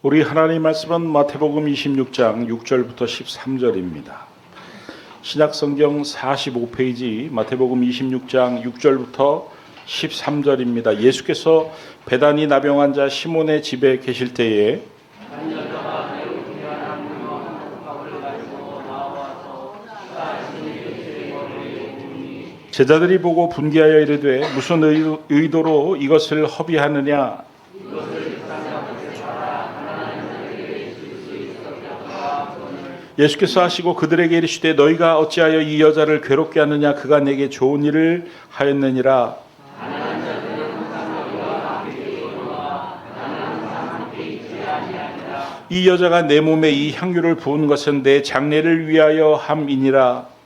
우리 하나님 말씀은 마태복음 26장 6절부터 13절입니다. 신약성경 45페이지 마태복음 26장 6절부터 13절입니다. 예수께서 베다니 나병 환자 시몬의 집에 계실 때에 제자들이 보고 분개하여 이르되 무슨 의도로 이것을 허비하느냐. 예수께서 하시고 그들에게 이르시되 너희가 어찌하여 이 여자를 괴롭게 하느냐. 그가 내게 좋은 일을 하였느니라. 이 여자가 내 몸에 이 향유를 부은 것은 내 장례를 위하여 함이니라.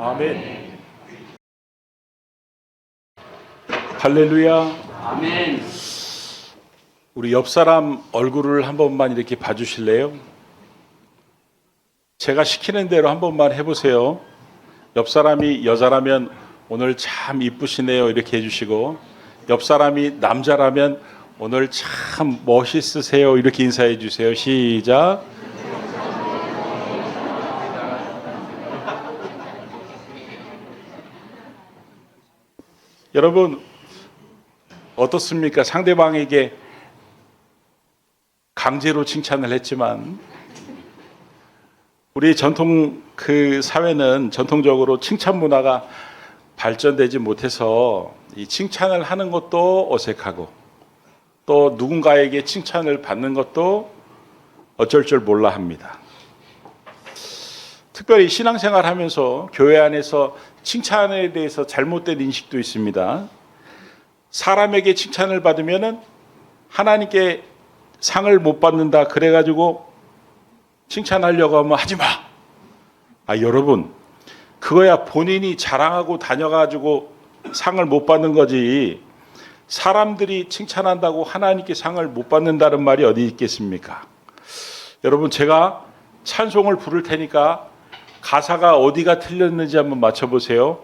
아멘. 할렐루야. 아멘. 우리 옆 사람 얼굴을 한 번만 이렇게 봐주실래요? 제가 시키는 대로 한 번만 해보세요. 옆 사람이 여자라면 오늘 참 이쁘시네요 이렇게 해주시고, 옆 사람이 남자라면 오늘 참 멋있으세요 이렇게 인사해 주세요. 시작. 여러분 어떻습니까? 상대방에게 강제로 칭찬을 했지만 우리 전통 사회는 전통적으로 칭찬 문화가 발전되지 못해서 이 칭찬을 하는 것도 어색하고 또 누군가에게 칭찬을 받는 것도 어쩔 줄 몰라 합니다. 특별히 신앙생활 하면서 교회 안에서 칭찬에 대해서 잘못된 인식도 있습니다. 사람에게 칭찬을 받으면은 하나님께 상을 못 받는다 그래가지고 칭찬하려고 하면 하지 마. 여러분 그거야 본인이 자랑하고 다녀가지고 상을 못 받는 거지, 사람들이 칭찬한다고 하나님께 상을 못 받는다는 말이 어디 있겠습니까? 여러분 제가 찬송을 부를 테니까 가사가 어디가 틀렸는지 한번 맞춰보세요.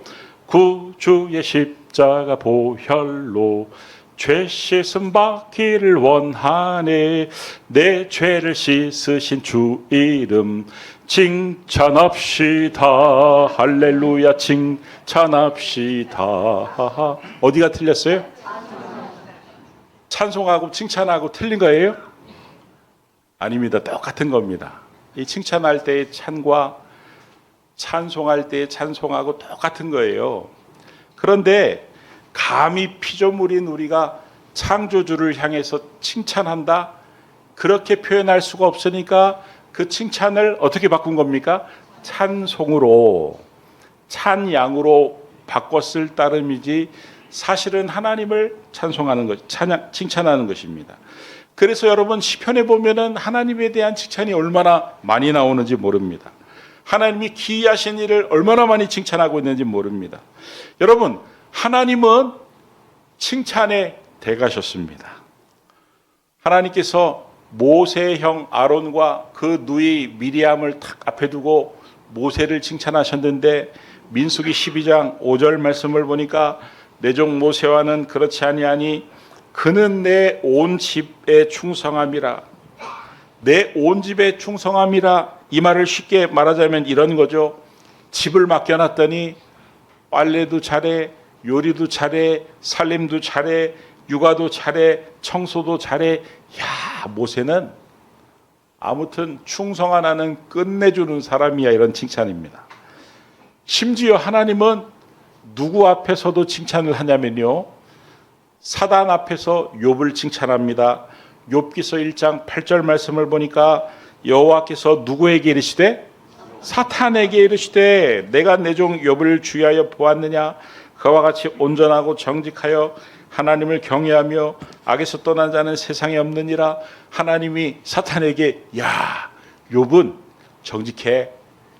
구주의 십자가 보혈로 죄 씻음 받기를 원하네. 내 죄를 씻으신 주 이름 칭찬합시다. 할렐루야 칭찬합시다. 어디가 틀렸어요? 찬송하고 칭찬하고 틀린 거예요? 아닙니다. 똑같은 겁니다. 이 칭찬할 때의 찬과 찬송할 때의 찬송하고 똑같은 거예요. 그런데 감히 피조물인 우리가 창조주를 향해서 칭찬한다? 그렇게 표현할 수가 없으니까 그 칭찬을 어떻게 바꾼 겁니까? 찬송으로, 찬양으로 바꿨을 따름이지 사실은 하나님을 찬송하는 것, 칭찬하는 것입니다. 그래서 여러분 시편에 보면은 하나님에 대한 칭찬이 얼마나 많이 나오는지 모릅니다. 하나님이 기이하신 일을 얼마나 많이 칭찬하고 있는지 모릅니다. 여러분 하나님은 칭찬의 대가셨습니다. 하나님께서 모세의 형 아론과 그 누이 미리암을 탁 앞에 두고 모세를 칭찬하셨는데 민수기 12장 5절 말씀을 보니까 내 종 모세와는 그렇지 아니하니 그는 내 온 집에 충성함이라. 내 온 집에 충성함이라. 이 말을 쉽게 말하자면 이런 거죠. 집을 맡겨놨더니 빨래도 잘해, 요리도 잘해, 살림도 잘해, 육아도 잘해, 청소도 잘해. 야, 모세는 아무튼 충성 하나는 끝내주는 사람이야, 이런 칭찬입니다. 심지어 하나님은 누구 앞에서도 칭찬을 하냐면요, 사단 앞에서 욥을 칭찬합니다. 욥기서 1장 8절 말씀을 보니까 여호와께서 누구에게 이르시되? 사탄에게 이르시되 내가 내 종 욥을 주의하여 보았느냐. 그와 같이 온전하고 정직하여 하나님을 경외하며 악에서 떠난 자는 세상에 없느니라. 하나님이 사탄에게 야, 욥은 정직해,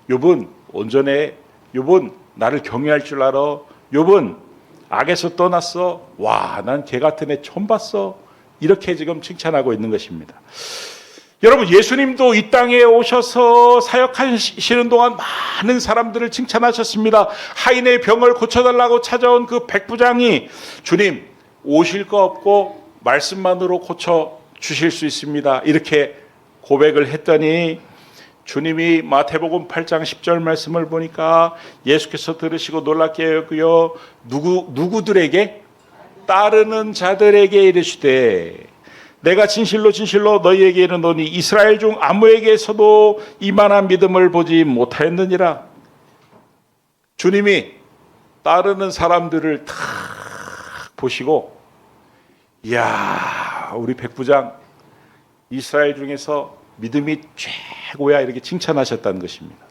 욥은 온전해, 욥은 나를 경외할 줄 알아, 욥은 악에서 떠났어, 와, 난 걔 같은 애 처음 봤어, 이렇게 지금 칭찬하고 있는 것입니다. 여러분, 예수님도 이 땅에 오셔서 사역하시는 동안 많은 사람들을 칭찬하셨습니다. 하인의 병을 고쳐달라고 찾아온 그 백부장이 주님, 오실 거 없고 말씀만으로 고쳐주실 수 있습니다. 이렇게 고백을 했더니 주님이 마태복음 8장 10절 말씀을 보니까 예수께서 들으시고 놀랍게 여기어 누구들에게? 따르는 자들에게 이르시되 내가 진실로 진실로 너희에게 이르노니 이스라엘 중 아무에게서도 이만한 믿음을 보지 못하였느니라. 주님이 따르는 사람들을 탁 보시고 이야, 우리 백부장 이스라엘 중에서 믿음이 최고야, 이렇게 칭찬하셨다는 것입니다.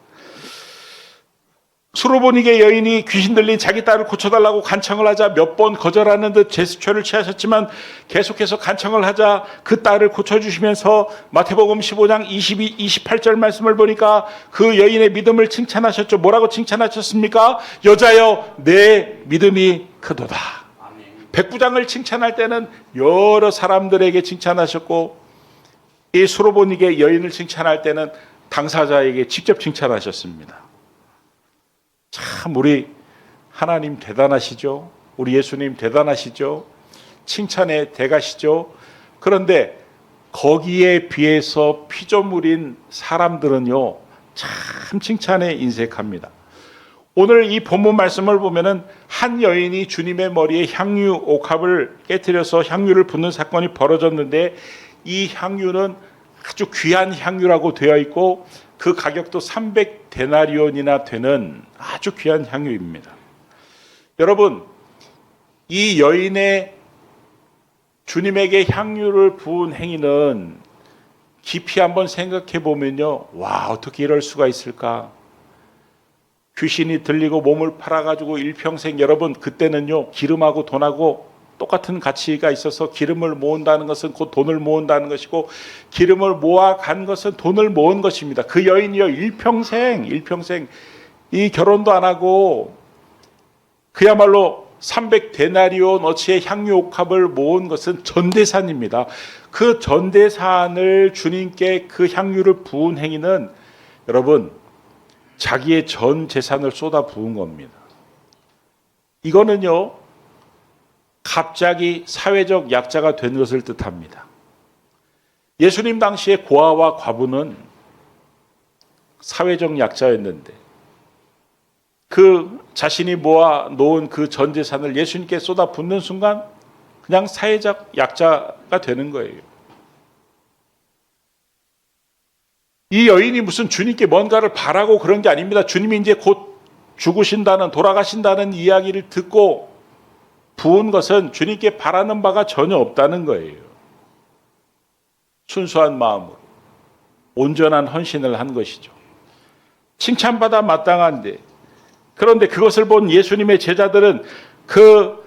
수로보니게 여인이 귀신 들린 자기 딸을 고쳐달라고 간청을 하자 몇 번 거절하는 듯 제스처를 취하셨지만 계속해서 간청을 하자 그 딸을 고쳐주시면서 마태복음 15장 28절 말씀을 보니까 그 여인의 믿음을 칭찬하셨죠. 뭐라고 칭찬하셨습니까? 여자여, 내 믿음이 크도다. 백부장을 칭찬할 때는 여러 사람들에게 칭찬하셨고, 이 수로보니게 여인을 칭찬할 때는 당사자에게 직접 칭찬하셨습니다. 참 우리 하나님 대단하시죠. 우리 예수님 대단하시죠. 칭찬의 대가시죠. 그런데 거기에 비해서 피조물인 사람들은요, 참 칭찬에 인색합니다. 오늘 이 본문 말씀을 보면은 한 여인이 주님의 머리에 향유 옥합을 깨뜨려서 향유를 붓는 사건이 벌어졌는데, 이 향유는 아주 귀한 향유라고 되어 있고 그 가격도 300데나리온이나 되는 아주 귀한 향유입니다. 여러분, 이 여인의 주님에게 향유를 부은 행위는 깊이 한번 생각해 보면요, 와, 어떻게 이럴 수가 있을까? 귀신이 들리고 몸을 팔아가지고 일평생, 여러분 그때는요 기름하고 돈하고 똑같은 가치가 있어서 기름을 모은다는 것은 곧 돈을 모은다는 것이고 기름을 모아간 것은 돈을 모은 것입니다. 그 여인이요 일평생 이 결혼도 안 하고 그야말로 300데나리온 어치의 향유 옥합을 모은 것은 전대산입니다. 그 전대산을 주님께 그 향유를 부은 행위는 여러분 자기의 전 재산을 쏟아 부은 겁니다. 이거는요 갑자기 사회적 약자가 된 것을 뜻합니다. 예수님 당시에 고아와 과부는 사회적 약자였는데 그 자신이 모아 놓은 그 전 재산을 예수님께 쏟아 붓는 순간 그냥 사회적 약자가 되는 거예요. 이 여인이 무슨 주님께 뭔가를 바라고 그런 게 아닙니다. 주님이 이제 곧 죽으신다는, 돌아가신다는 이야기를 듣고 부은 것은 주님께 바라는 바가 전혀 없다는 거예요. 순수한 마음으로 온전한 헌신을 한 것이죠. 칭찬받아 마땅한데, 그런데 그것을 본 예수님의 제자들은 그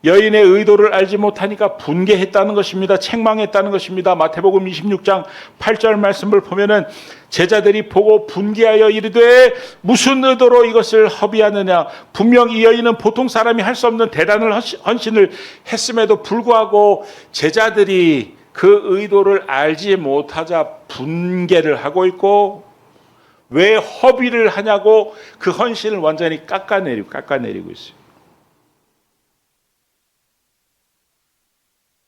여인의 의도를 알지 못하니까 분개했다는 것입니다. 책망했다는 것입니다. 마태복음 26장 8절 말씀을 보면은 제자들이 보고 분개하여 이르되 무슨 의도로 이것을 허비하느냐. 분명 이 여인은 보통 사람이 할 수 없는 대단한 헌신을 했음에도 불구하고 제자들이 그 의도를 알지 못하자 분개를 하고 있고, 왜 허비를 하냐고 그 헌신을 완전히 깎아내리고 있어요.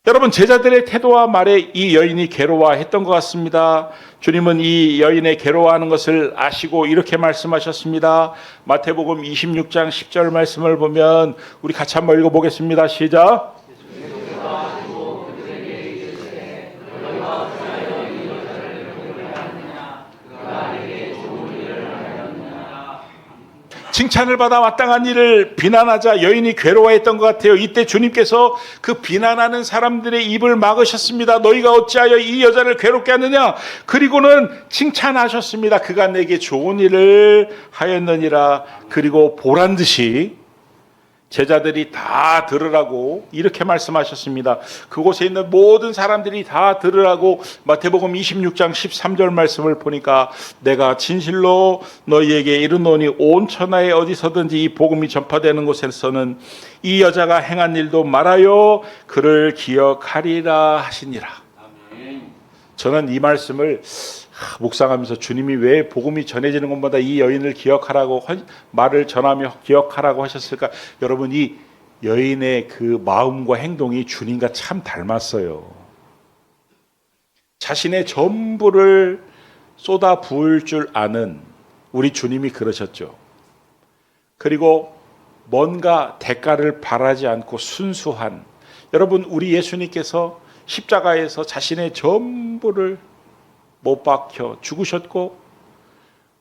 여러분, 제자들의 태도와 말에 이 여인이 괴로워했던 것 같습니다. 주님은 이 여인의 괴로워하는 것을 아시고 이렇게 말씀하셨습니다. 마태복음 26장 10절 말씀을 보면 우리 같이 한번 읽어보겠습니다. 시작. 칭찬을 받아 마땅한 일을 비난하자 여인이 괴로워했던 것 같아요. 이때 주님께서 그 비난하는 사람들의 입을 막으셨습니다. 너희가 어찌하여 이 여자를 괴롭게 하느냐. 그리고는 칭찬하셨습니다. 그가 내게 좋은 일을 하였느니라. 그리고 보란듯이 제자들이 다 들으라고 이렇게 말씀하셨습니다. 그곳에 있는 모든 사람들이 다 들으라고 마태복음 26장 13절 말씀을 보니까 내가 진실로 너희에게 이르노니 온 천하에 어디서든지 이 복음이 전파되는 곳에서는 이 여자가 행한 일도 말하여 그를 기억하리라 하시니라. 저는 이 말씀을 묵상하면서 주님이 왜 복음이 전해지는 것보다 이 여인을 기억하라고 말을 전하며 기억하라고 하셨을까? 여러분, 이 여인의 그 마음과 행동이 주님과 참 닮았어요. 자신의 전부를 쏟아 부을 줄 아는 우리 주님이 그러셨죠. 그리고 뭔가 대가를 바라지 않고 순수한, 여러분, 우리 예수님께서 십자가에서 자신의 전부를 못 박혀 죽으셨고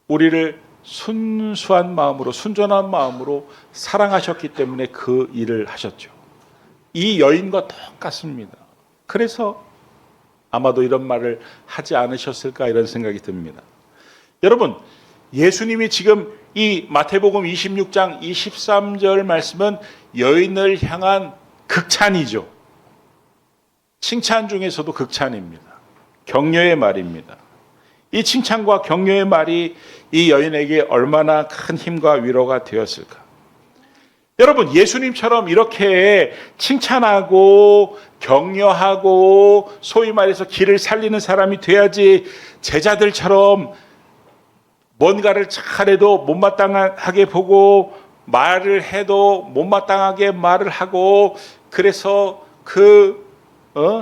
우리를 순수한 마음으로, 순전한 마음으로 사랑하셨기 때문에 그 일을 하셨죠. 이 여인과 똑같습니다. 그래서 아마도 이런 말을 하지 않으셨을까 이런 생각이 듭니다. 여러분, 예수님이 지금 이 마태복음 26장 23절 말씀은 여인을 향한 극찬이죠. 칭찬 중에서도 극찬입니다. 격려의 말입니다. 이 칭찬과 격려의 말이 이 여인에게 얼마나 큰 힘과 위로가 되었을까. 여러분, 예수님처럼 이렇게 칭찬하고 격려하고 소위 말해서 길을 살리는 사람이 돼야지 제자들처럼 뭔가를 잘해도 못마땅하게 보고 말을 해도 못마땅하게 말을 하고 그래서 그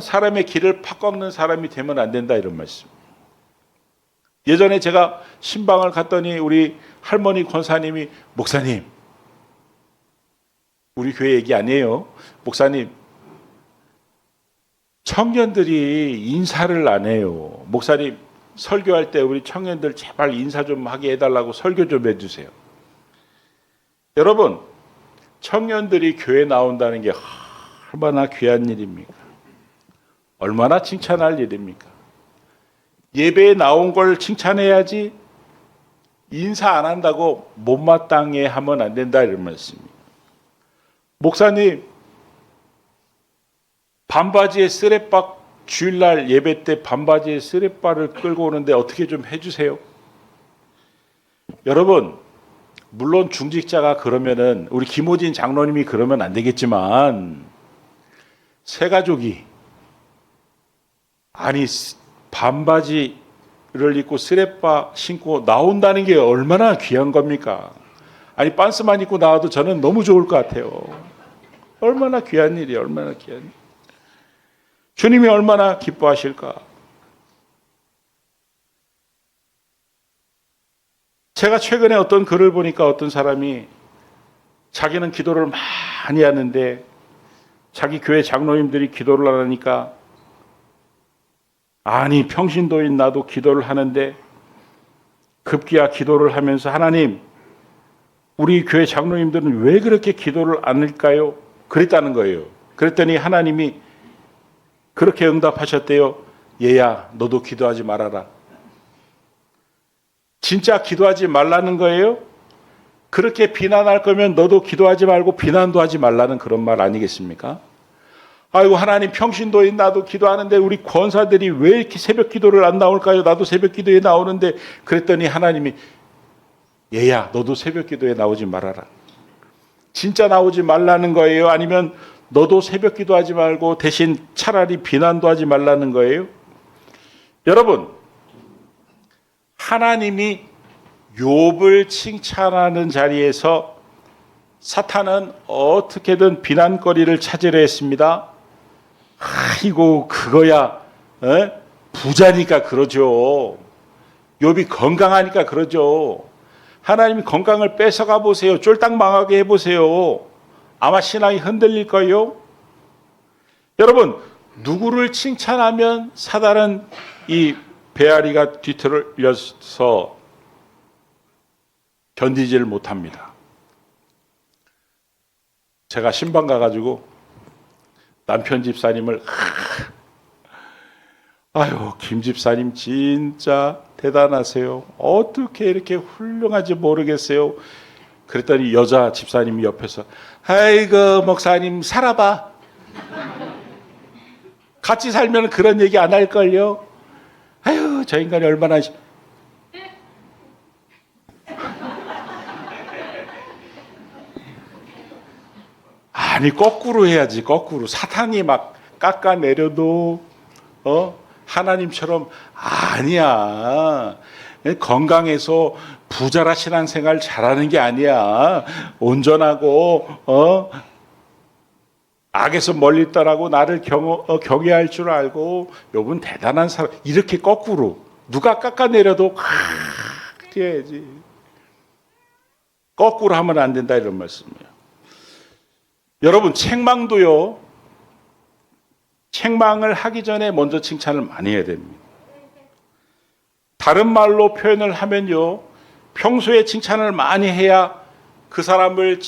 사람의 길을 팍꺾는 사람이 되면 안 된다 이런 말씀. 예전에 제가 신방을 갔더니 우리 할머니 권사님이 목사님, 우리 교회 얘기 아니에요. 목사님, 청년들이 인사를 안 해요. 목사님, 설교할 때 우리 청년들 제발 인사 좀 하게 해달라고 설교 좀 해주세요. 여러분, 청년들이 교회 나온다는 게 얼마나 귀한 일입니까? 얼마나 칭찬할 일입니까? 예배에 나온 걸 칭찬해야지 인사 안 한다고 못마땅해 하면 안 된다 이런 말씀입니다. 목사님, 반바지에 쓰레빠 주일날 예배 때 반바지에 쓰레빠를 끌고 오는데 어떻게 좀 해주세요. 여러분, 물론 중직자가 그러면은 우리 김호진 장로님이 그러면 안 되겠지만 새 가족이 아니 반바지를 입고 쓰레빠 신고 나온다는 게 얼마나 귀한 겁니까? 아니 반스만 입고 나와도 저는 너무 좋을 것 같아요. 얼마나 귀한 일이에요. 얼마나 귀한 일. 주님이 얼마나 기뻐하실까? 제가 최근에 어떤 글을 보니까 어떤 사람이 자기는 기도를 많이 하는데 자기 교회 장로님들이 기도를 안 하니까 아니 평신도인 나도 기도를 하는데 급기야 기도를 하면서 하나님 우리 교회 장로님들은 왜 그렇게 기도를 안 할까요? 그랬다는 거예요. 그랬더니 하나님이 그렇게 응답하셨대요. 얘야 너도 기도하지 말아라. 진짜 기도하지 말라는 거예요? 그렇게 비난할 거면 너도 기도하지 말고 비난도 하지 말라는 그런 말 아니겠습니까? 아이고 하나님 평신도인 나도 기도하는데 우리 권사들이 왜 이렇게 새벽 기도를 안 나올까요? 나도 새벽 기도에 나오는데 그랬더니 하나님이 얘야 너도 새벽 기도에 나오지 말아라. 진짜 나오지 말라는 거예요? 아니면 너도 새벽 기도하지 말고 대신 차라리 비난도 하지 말라는 거예요? 여러분, 하나님이 욥을 칭찬하는 자리에서 사탄은 어떻게든 비난거리를 찾으려 했습니다. 아이고 그거야 부자니까 그러죠. 욥이 건강하니까 그러죠. 하나님이 건강을 뺏어가 보세요. 쫄딱 망하게 해보세요. 아마 신앙이 흔들릴 거예요. 여러분, 누구를 칭찬하면 사단은 이 배앓이가 뒤틀려서 견디지를 못합니다. 제가 신방 가가지고 남편 집사님을 아유 김 집사님 진짜 대단하세요. 어떻게 이렇게 훌륭한지 모르겠어요. 그랬더니 여자 집사님이 옆에서 아이고 목사님 살아봐. 같이 살면 그런 얘기 안 할걸요. 아유 저 인간이 얼마나 아니 거꾸로 해야지. 거꾸로 사탄이 막 깎아내려도 하나님처럼 아니야. 건강해서 부자라 신앙생활 잘하는 게 아니야. 온전하고 악에서 멀리 떠나고 나를 경외할 줄 알고 요분 대단한 사람. 이렇게 거꾸로 누가 깎아내려도 뛰어야지. 거꾸로 하면 안 된다 이런 말씀이에요. 여러분 책망도요. 책망을 하기 전에 먼저 칭찬을 많이 해야 됩니다. 다른 말로 표현을 하면요. 평소에 칭찬을 많이 해야 그 사람을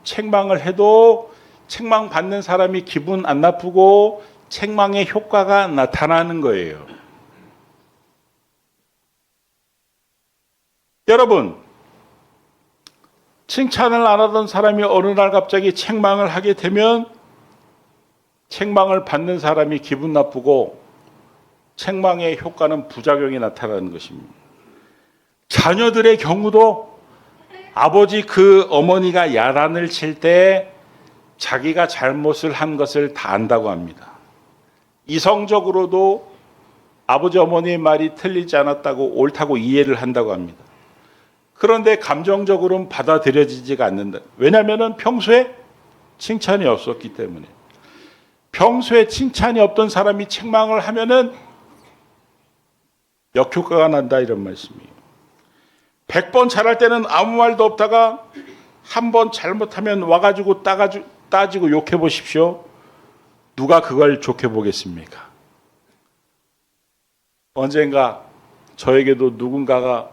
책망을 해도 책망받는 사람이 기분 안 나쁘고 책망의 효과가 나타나는 거예요. 여러분, 칭찬을 안 하던 사람이 어느 날 갑자기 책망을 하게 되면 책망을 받는 사람이 기분 나쁘고 책망의 효과는 부작용이 나타나는 것입니다. 자녀들의 경우도 아버지 그 어머니가 야단을 칠 때 자기가 잘못을 한 것을 다 안다고 합니다. 이성적으로도 아버지 어머니의 말이 틀리지 않았다고 옳다고 이해를 한다고 합니다. 그런데 감정적으로는 받아들여지지가 않는다. 왜냐하면 평소에 칭찬이 없었기 때문에. 평소에 칭찬이 없던 사람이 책망을 하면은 역효과가 난다 이런 말씀이에요. 100번 잘할 때는 아무 말도 없다가 한 번 잘못하면 와가지고 따지고 욕해 보십시오. 누가 그걸 좋게 보겠습니까? 언젠가 저에게도 누군가가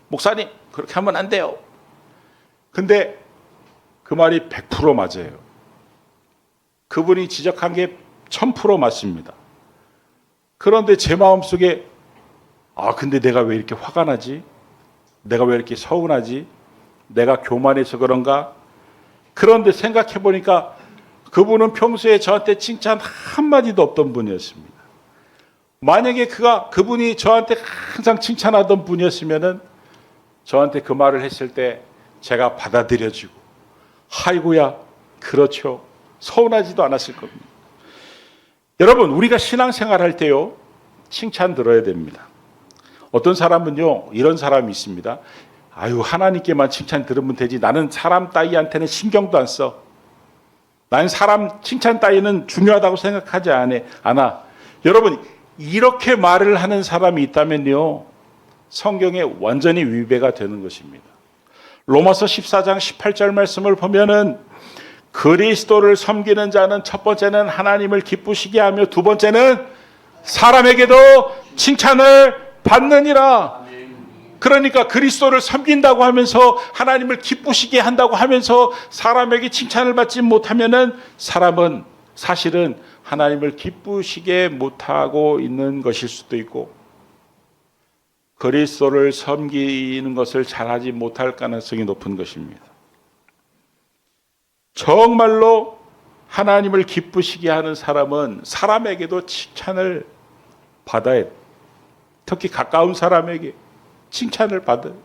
목사님 그렇게 하면 안 돼요. 근데 그 말이 100% 맞아요. 그분이 지적한 게 1000% 맞습니다. 그런데 제 마음속에 근데 내가 왜 이렇게 화가 나지? 내가 왜 이렇게 서운하지? 내가 교만해서 그런가? 그런데 생각해 보니까 그분은 평소에 저한테 칭찬 한마디도 없던 분이었습니다. 만약에 그분이 저한테 항상 칭찬하던 분이었으면은 저한테 그 말을 했을 때 제가 받아들여지고 아이고야 그렇죠. 서운하지도 않았을 겁니다. 여러분 우리가 신앙생활 할 때요. 칭찬 들어야 됩니다. 어떤 사람은요. 이런 사람이 있습니다. 하나님께만 칭찬 들으면 되지. 나는 사람 따위한테는 신경도 안 써. 나는 사람 칭찬 따위는 중요하다고 생각하지 않아. 여러분 이렇게 말을 하는 사람이 있다면요. 성경에 완전히 위배가 되는 것입니다. 로마서 14장 18절 말씀을 보면은 그리스도를 섬기는 자는 첫 번째는 하나님을 기쁘시게 하며 두 번째는 사람에게도 칭찬을 받느니라. 그러니까 그리스도를 섬긴다고 하면서 하나님을 기쁘시게 한다고 하면서 사람에게 칭찬을 받지 못하면은 사람은 사실은 하나님을 기쁘시게 못하고 있는 것일 수도 있고 그리스도를 섬기는 것을 잘하지 못할 가능성이 높은 것입니다. 정말로 하나님을 기쁘시게 하는 사람은 사람에게도 칭찬을 받아야 해요. 특히 가까운 사람에게 칭찬을 받아요.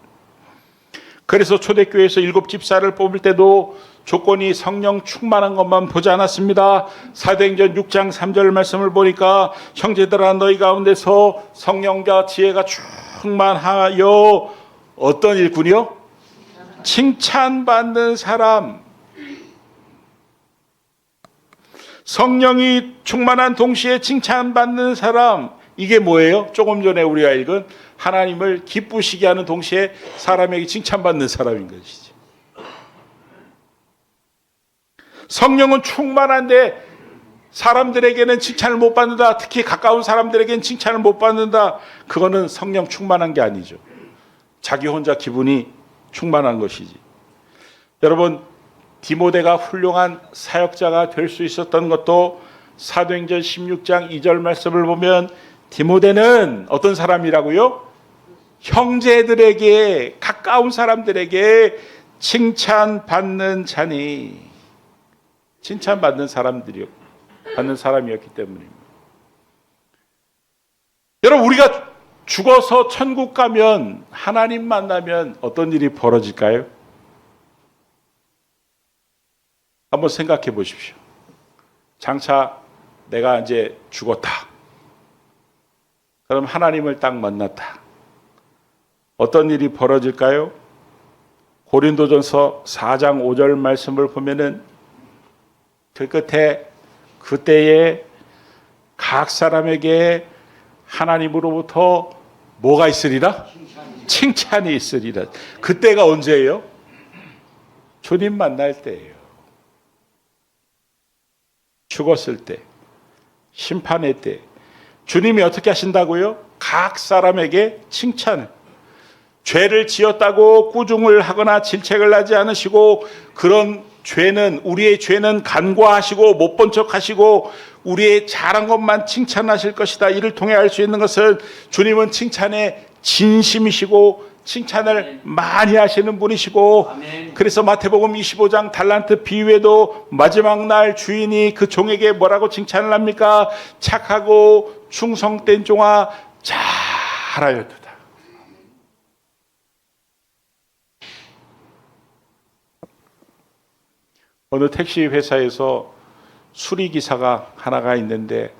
그래서 초대교회에서 7 집사를 뽑을 때도 조건이 성령 충만한 것만 보지 않았습니다. 사도행전 6장 3절 말씀을 보니까 형제들아 너희 가운데서 성령과 지혜가 충만하여 어떤 일꾼이요? 칭찬받는 사람. 성령이 충만한 동시에 칭찬받는 사람. 이게 뭐예요? 조금 전에 우리가 읽은 하나님을 기쁘시게 하는 동시에 사람에게 칭찬받는 사람인 것이지. 성령은 충만한데 사람들에게는 칭찬을 못 받는다. 특히 가까운 사람들에게는 칭찬을 못 받는다. 그거는 성령 충만한 게 아니죠. 자기 혼자 기분이 충만한 것이지. 여러분 디모데가 훌륭한 사역자가 될 수 있었던 것도 사도행전 16장 2절 말씀을 보면 디모데는 어떤 사람이라고요? 형제들에게 가까운 사람들에게 칭찬받는 자니 칭찬받는 사람이었기 때문입니다. 여러분 우리가 죽어서 천국 가면 하나님 만나면 어떤 일이 벌어질까요? 한번 생각해 보십시오. 장차 내가 이제 죽었다. 그럼 하나님을 딱 만났다. 어떤 일이 벌어질까요? 고린도전서 4장 5절 말씀을 보면은 그 끝에 그때에 각 사람에게 하나님으로부터 뭐가 있으리라? 칭찬이 있으리라. 그때가 언제예요? 주님 만날 때예요. 죽었을 때, 심판의 때. 주님이 어떻게 하신다고요? 각 사람에게 칭찬을. 죄를 지었다고 꾸중을 하거나 질책을 하지 않으시고, 그런 죄는, 우리의 죄는 간과하시고 못 본 척 하시고 우리의 잘한 것만 칭찬하실 것이다. 이를 통해 알 수 있는 것은 주님은 칭찬에 진심이시고 칭찬을 많이 하시는 분이시고, 그래서 마태복음 25장 달란트 비유에도 마지막 날 주인이 그 종에게 뭐라고 칭찬을 합니까? 착하고 충성된 종아, 잘하였도다. 어느 택시 회사에서 수리기사가 하나가 있는데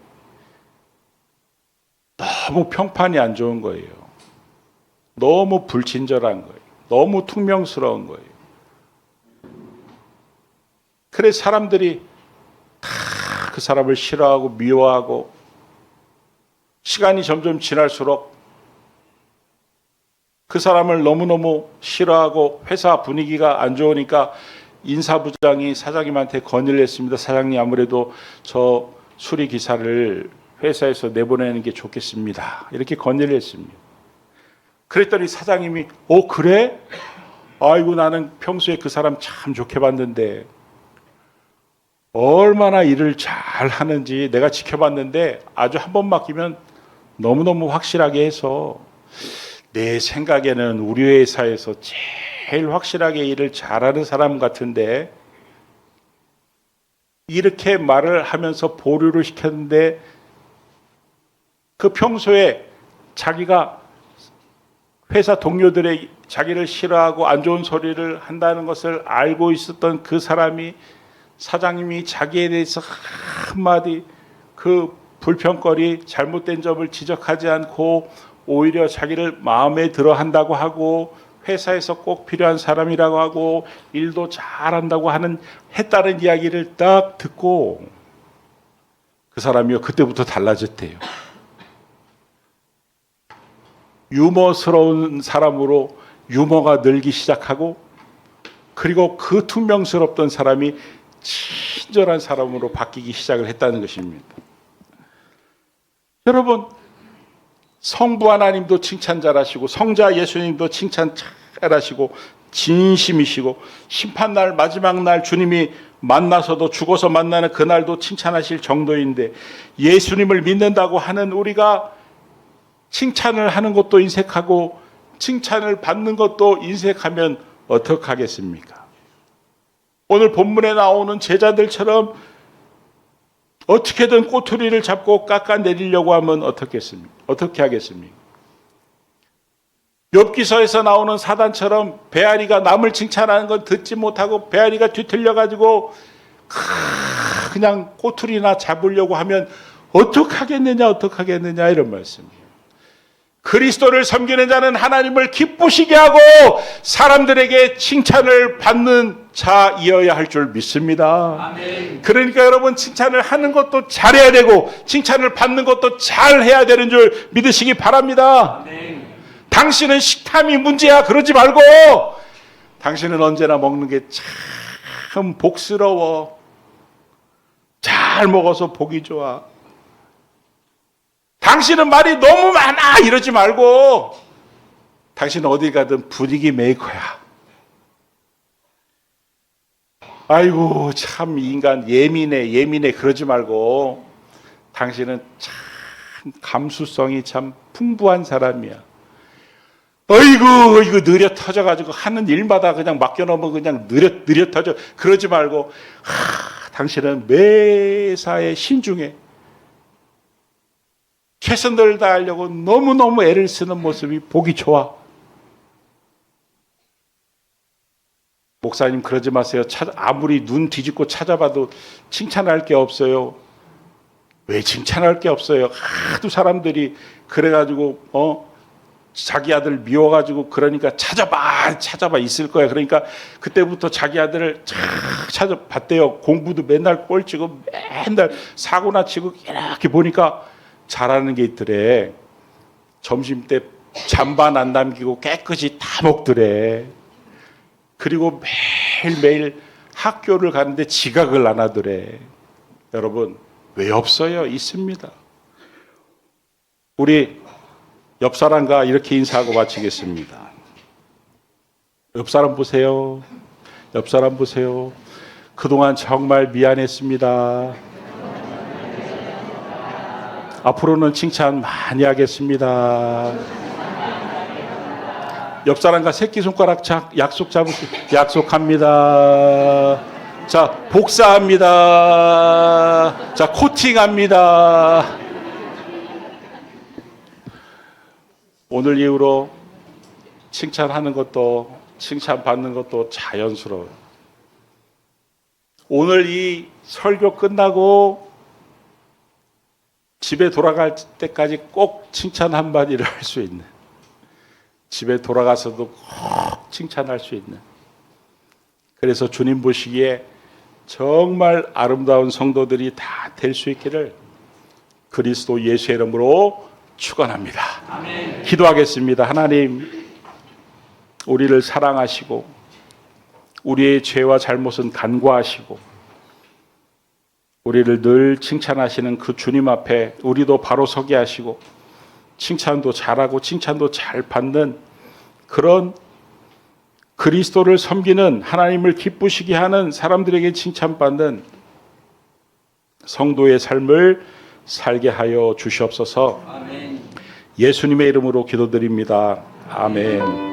너무 평판이 안 좋은 거예요. 너무 불친절한 거예요. 너무 퉁명스러운 거예요. 그래서 사람들이 다 그 사람을 싫어하고 미워하고, 시간이 점점 지날수록 그 사람을 너무너무 싫어하고 회사 분위기가 안 좋으니까 인사부장이 사장님한테 건의를 했습니다. 사장님, 아무래도 저 수리기사를 회사에서 내보내는 게 좋겠습니다. 이렇게 건의를 했습니다. 그랬더니 사장님이 그래? 아이고, 나는 평소에 그 사람 참 좋게 봤는데 얼마나 일을 잘 하는지 내가 지켜봤는데 아주 한 번 맡기면 너무너무 확실하게 해서 내 생각에는 우리 회사에서 제일 확실하게 일을 잘하는 사람 같은데, 이렇게 말을 하면서 보류를 시켰는데 그 평소에 자기가 회사 동료들의 자기를 싫어하고 안 좋은 소리를 한다는 것을 알고 있었던 그 사람이, 사장님이 자기에 대해서 한마디 그 불평거리 잘못된 점을 지적하지 않고 오히려 자기를 마음에 들어 한다고 하고 회사에서 꼭 필요한 사람이라고 하고 일도 잘한다고 했다는 이야기를 딱 듣고 그 사람이요, 그때부터 달라졌대요. 유머스러운 사람으로 유머가 늘기 시작하고, 그리고 그 퉁명스럽던 사람이 친절한 사람으로 바뀌기 시작을 했다는 것입니다. 여러분, 성부 하나님도 칭찬 잘하시고 성자 예수님도 칭찬 잘하시고 진심이시고, 심판날 마지막 날 주님이 만나서도 죽어서 만나는 그날도 칭찬하실 정도인데, 예수님을 믿는다고 하는 우리가 칭찬을 하는 것도 인색하고 칭찬을 받는 것도 인색하면 어떡하겠습니까? 오늘 본문에 나오는 제자들처럼 어떻게든 꼬투리를 잡고 깎아내리려고 하면 어떻게 하겠습니까? 욥기서에서 나오는 사단처럼 베아리가 남을 칭찬하는 건 듣지 못하고 베아리가 뒤틀려가지고 그냥 꼬투리나 잡으려고 하면 어떡하겠느냐 이런 말씀이에요. 그리스도를 섬기는 자는 하나님을 기쁘시게 하고 사람들에게 칭찬을 받는 자이어야 할 줄 믿습니다. 아멘. 그러니까 여러분, 칭찬을 하는 것도 잘해야 되고 칭찬을 받는 것도 잘해야 되는 줄 믿으시기 바랍니다. 아멘. 당신은 식탐이 문제야 그러지 말고, 당신은 언제나 먹는 게 참 복스러워, 잘 먹어서 보기 좋아, 당신은 말이 너무 많아 이러지 말고, 당신은 어디 가든 분위기 메이커야. 아이고 참 이 인간 예민해 그러지 말고, 당신은 참 감수성이 참 풍부한 사람이야. 어이구 이거 느려 터져가지고 하는 일마다 그냥 맡겨놓으면 그냥 느려 터져 그러지 말고, 당신은 매사에 신중해, 최선을 다하려고 너무너무 애를 쓰는 모습이 보기 좋아. 목사님 그러지 마세요. 아무리 눈 뒤집고 찾아봐도 칭찬할 게 없어요. 왜 칭찬할 게 없어요? 하도 사람들이 그래가지고 자기 아들 미워가지고 그러니까 찾아봐 있을 거야. 그러니까 그때부터 자기 아들을 찾아봤대요. 공부도 맨날 꼴찌고 맨날 사고나 치고 이렇게 보니까 잘하는 게 있더래. 점심 때 잠반 안 남기고 깨끗이 다 먹더래. 그리고 매일매일 학교를 가는데 지각을 안 하더래. 여러분, 왜 없어요? 있습니다. 우리 옆 사람과 이렇게 인사하고 마치겠습니다. 옆 사람 보세요. 옆 사람 보세요. 그동안 정말 미안했습니다. 앞으로는 칭찬 많이 하겠습니다. 옆 사람과 새끼손가락 약속 잡으세요. 약속합니다. 자, 복사합니다. 자, 코팅합니다. 오늘 이후로 칭찬하는 것도 칭찬받는 것도 자연스러워요. 오늘 이 설교 끝나고 집에 돌아갈 때까지 꼭 칭찬 한마디를 할 수 있는, 집에 돌아가서도 꼭 칭찬할 수 있는, 그래서 주님 보시기에 정말 아름다운 성도들이 다 될 수 있기를 그리스도 예수의 이름으로 축원합니다. 아멘. 기도하겠습니다. 하나님, 우리를 사랑하시고 우리의 죄와 잘못은 간과하시고 우리를 늘 칭찬하시는 그 주님 앞에 우리도 바로 서게 하시고 칭찬도 잘하고 칭찬도 잘 받는 그런 그리스도를 섬기는, 하나님을 기쁘시게 하는, 사람들에게 칭찬받는 성도의 삶을 살게 하여 주시옵소서. 아멘. 예수님의 이름으로 기도드립니다. 아멘.